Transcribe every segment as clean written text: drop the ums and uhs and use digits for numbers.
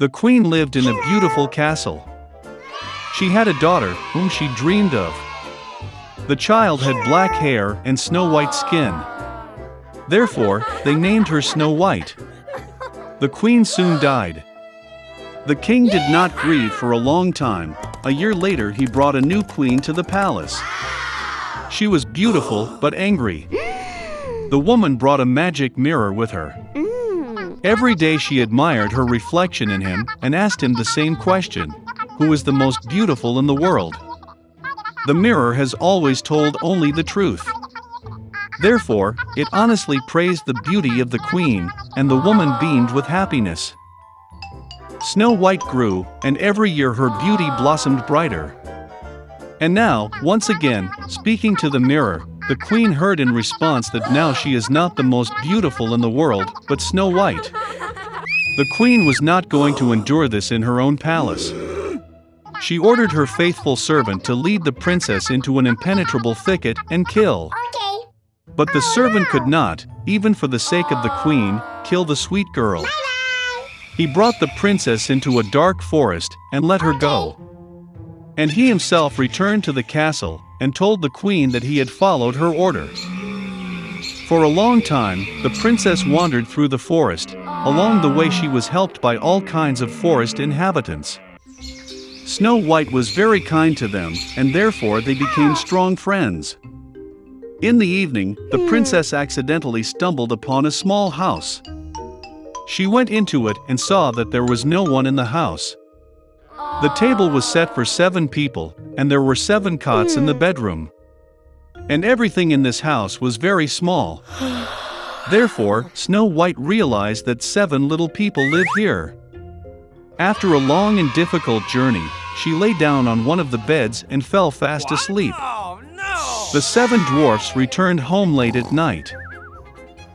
The queen lived in a beautiful castle. She had a daughter whom she dreamed of. The child had black hair and snow-white skin. Therefore, they named her Snow White. The queen soon died. The king did not grieve for a long time. A year later, he brought a new queen to the palace. She was beautiful but angry. The woman brought a magic mirror with her. Every day she admired her reflection in him and asked him the same question: who is the most beautiful in the world? The mirror has always told only the truth. Therefore, it honestly praised the beauty of the queen, and the woman beamed with happiness. Snow White grew, and every year her beauty blossomed brighter. And now, once again, speaking to the mirror, the queen heard in response that now she is not the most beautiful in the world, but Snow White. The queen was not going to endure this in her own palace. She ordered her faithful servant to lead the princess into an impenetrable thicket and kill. But the servant could not, even for the sake of the queen, kill the sweet girl. He brought the princess into a dark forest and let her go. And he himself returned to the castle and told the queen that he had followed her order. For a long time, the princess wandered through the forest. Along the way she was helped by all kinds of forest inhabitants. Snow White was very kind to them, and therefore they became strong friends. In the evening, the princess accidentally stumbled upon a small house. She went into it and saw that there was no one in the house. The table was set for 7 people, and there were 7 cots in the bedroom. And everything in this house was very small. Therefore, Snow White realized that 7 little people live here. After a long and difficult journey, she lay down on one of the beds and fell fast asleep. The 7 dwarfs returned home late at night.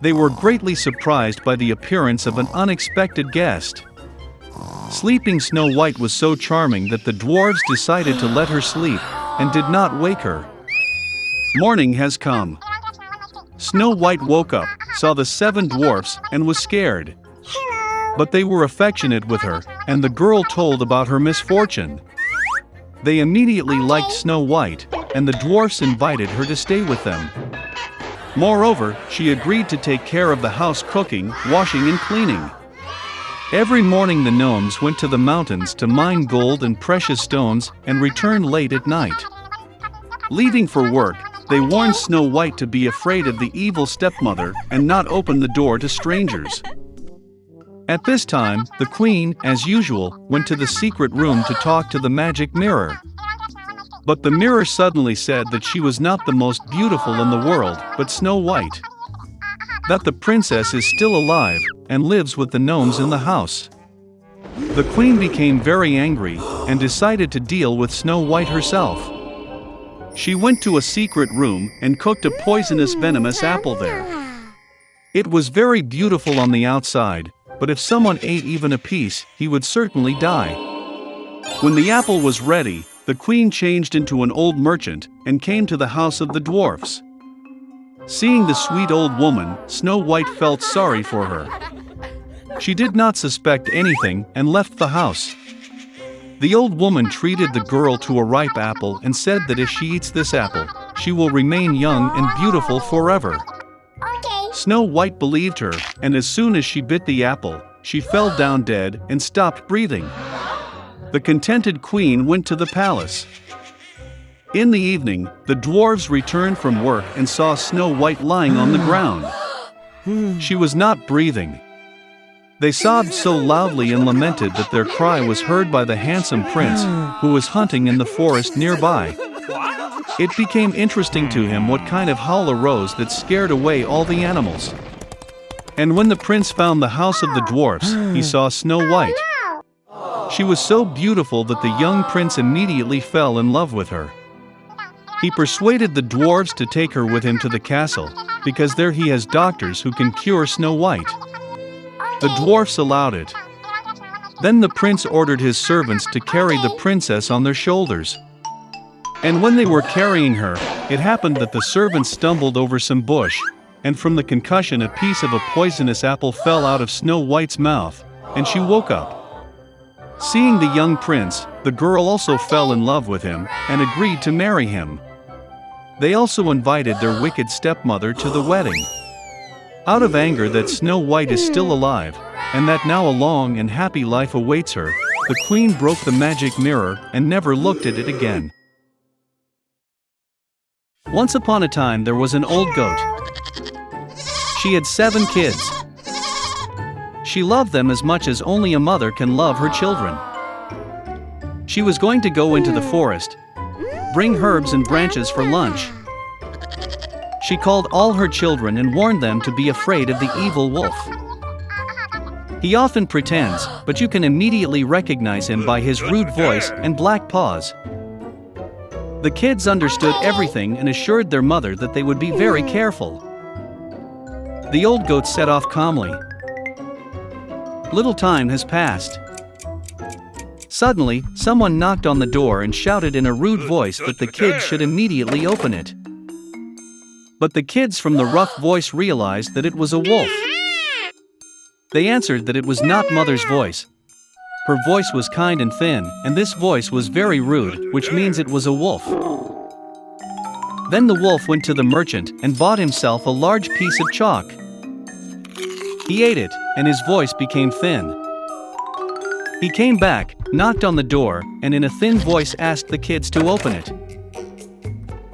They were greatly surprised by the appearance of an unexpected guest. Sleeping Snow White was so charming that the dwarves decided to let her sleep, and did not wake her. Morning has come. Snow White woke up, saw the 7 dwarfs, and was scared. But they were affectionate with her, and the girl told about her misfortune. They immediately liked Snow White, and the dwarfs invited her to stay with them. Moreover, she agreed to take care of the house, cooking, washing and cleaning. Every morning the gnomes went to the mountains to mine gold and precious stones and returned late at night. Leaving for work, they warned Snow White to be afraid of the evil stepmother and not open the door to strangers. At this time, the queen, as usual, went to the secret room to talk to the magic mirror. But the mirror suddenly said that she was not the most beautiful in the world, but Snow White. That the princess is still alive, and lives with the gnomes in the house. The queen became very angry, and decided to deal with Snow White herself. She went to a secret room, and cooked a poisonous venomous apple there. It was very beautiful on the outside, but if someone ate even a piece, he would certainly die. When the apple was ready, the queen changed into an old merchant, and came to the house of the dwarfs. Seeing the sweet old woman, Snow White felt sorry for her. She did not suspect anything, and left the house. The old woman treated the girl to a ripe apple and said that if she eats this apple, she will remain young and beautiful forever. Snow White believed her, and as soon as she bit the apple, she fell down dead and stopped breathing. The contented queen went to the palace. In the evening, the dwarves returned from work and saw Snow White lying on the ground. She was not breathing. They sobbed so loudly and lamented that their cry was heard by the handsome prince, who was hunting in the forest nearby. It became interesting to him what kind of howl arose that scared away all the animals. And when the prince found the house of the dwarfs, he saw Snow White. She was so beautiful that the young prince immediately fell in love with her. He persuaded the dwarves to take her with him to the castle, because there he has doctors who can cure Snow White. The dwarfs allowed it. Then the prince ordered his servants to carry the princess on their shoulders. And when they were carrying her, it happened that the servants stumbled over some bush, and from the concussion a piece of a poisonous apple fell out of Snow White's mouth, and she woke up. Seeing the young prince, the girl also fell in love with him and agreed to marry him. They also invited their wicked stepmother to the wedding. Out of anger that Snow White is still alive, and that now a long and happy life awaits her, the queen broke the magic mirror and never looked at it again. Once upon a time there was an old goat. She had 7 kids. She loved them as much as only a mother can love her children. She was going to go into the forest, bring herbs and branches for lunch. She called all her children and warned them to be afraid of the evil wolf. He often pretends, but you can immediately recognize him by his rude voice and black paws. The kids understood everything and assured their mother that they would be very careful. The old goat set off calmly. Little time has passed. Suddenly, someone knocked on the door and shouted in a rude voice that the kids should immediately open it. But the kids from the rough voice realized that it was a wolf. They answered that it was not mother's voice. Her voice was kind and thin, and this voice was very rude, which means it was a wolf. Then the wolf went to the merchant and bought himself a large piece of chalk. He ate it, and his voice became thin. He came back, knocked on the door, and in a thin voice asked the kids to open it.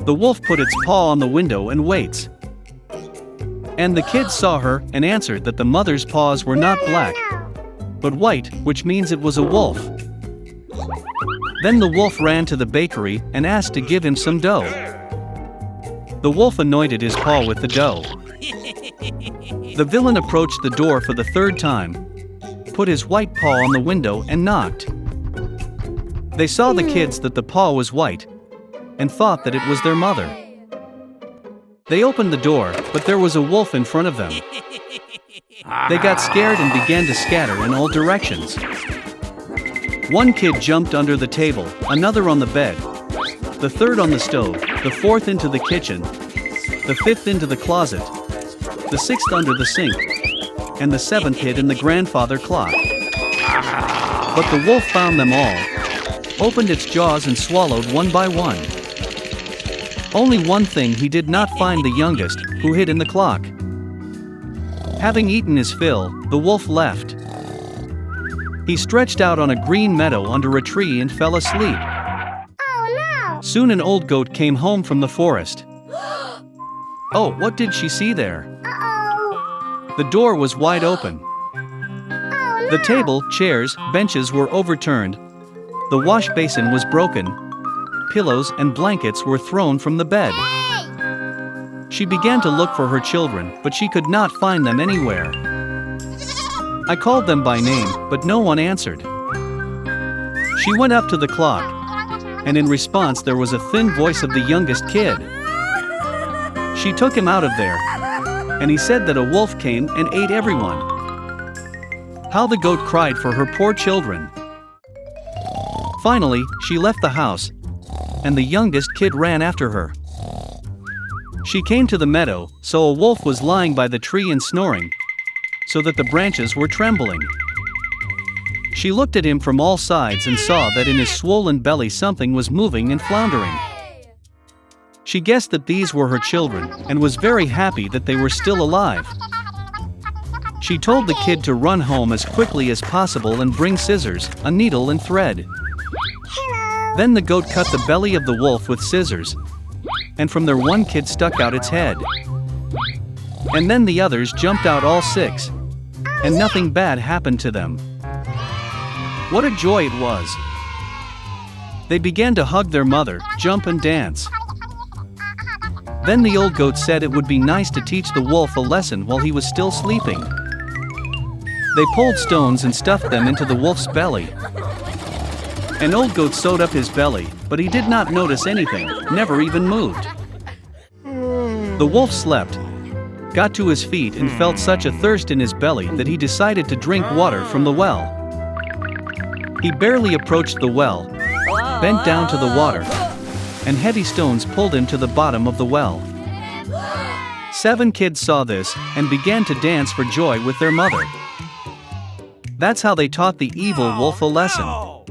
The wolf put its paw on the window and waits. And the kids saw her and answered that the mother's paws were not black, but white, which means it was a wolf. Then the wolf ran to the bakery and asked to give him some dough. The wolf anointed his paw with the dough. The villain approached the door for the 3rd time, put his white paw on the window and knocked. They saw the kids that the paw was white, and thought that it was their mother. They opened the door, but there was a wolf in front of them. They got scared and began to scatter in all directions. One kid jumped under the table, another on the bed, the 3rd on the stove, the 4th into the kitchen, the 5th into the closet, the 6th under the sink, and the 7th hid in the grandfather clock. But the wolf found them all, opened its jaws and swallowed one by one. Only one thing he did not find: the youngest, who hid in the clock. Having eaten his fill, the wolf left. He stretched out on a green meadow under a tree and fell asleep. Oh no! Soon an old goat came home from the forest. Oh, what did she see there? Uh-oh! The door was wide open. Oh no! The table, chairs, benches were overturned. The wash basin was broken. Pillows and blankets were thrown from the bed. Hey! She began to look for her children, but she could not find them anywhere. I called them by name, but no one answered. She went up to the clock, and in response there was a thin voice of the youngest kid. She took him out of there, and he said that a wolf came and ate everyone. How the goat cried for her poor children. Finally, she left the house, and the youngest kid ran after her. She came to the meadow, so a wolf was lying by the tree and snoring, so that the branches were trembling. She looked at him from all sides and saw that in his swollen belly something was moving and floundering. She guessed that these were her children, and was very happy that they were still alive. She told the kid to run home as quickly as possible and bring scissors, a needle and thread. Then the goat cut the belly of the wolf with scissors, and from there one kid stuck out its head. And then the others jumped out, all 6, and nothing bad happened to them. What a joy it was! They began to hug their mother, jump and dance. Then the old goat said it would be nice to teach the wolf a lesson while he was still sleeping. They pulled stones and stuffed them into the wolf's belly. An old goat sewed up his belly, but he did not notice anything, never even moved. The wolf slept, got to his feet and felt such a thirst in his belly that he decided to drink water from the well. He barely approached the well, bent down to the water, and heavy stones pulled him to the bottom of the well. 7 kids saw this and began to dance for joy with their mother. That's how they taught the evil wolf a lesson. No!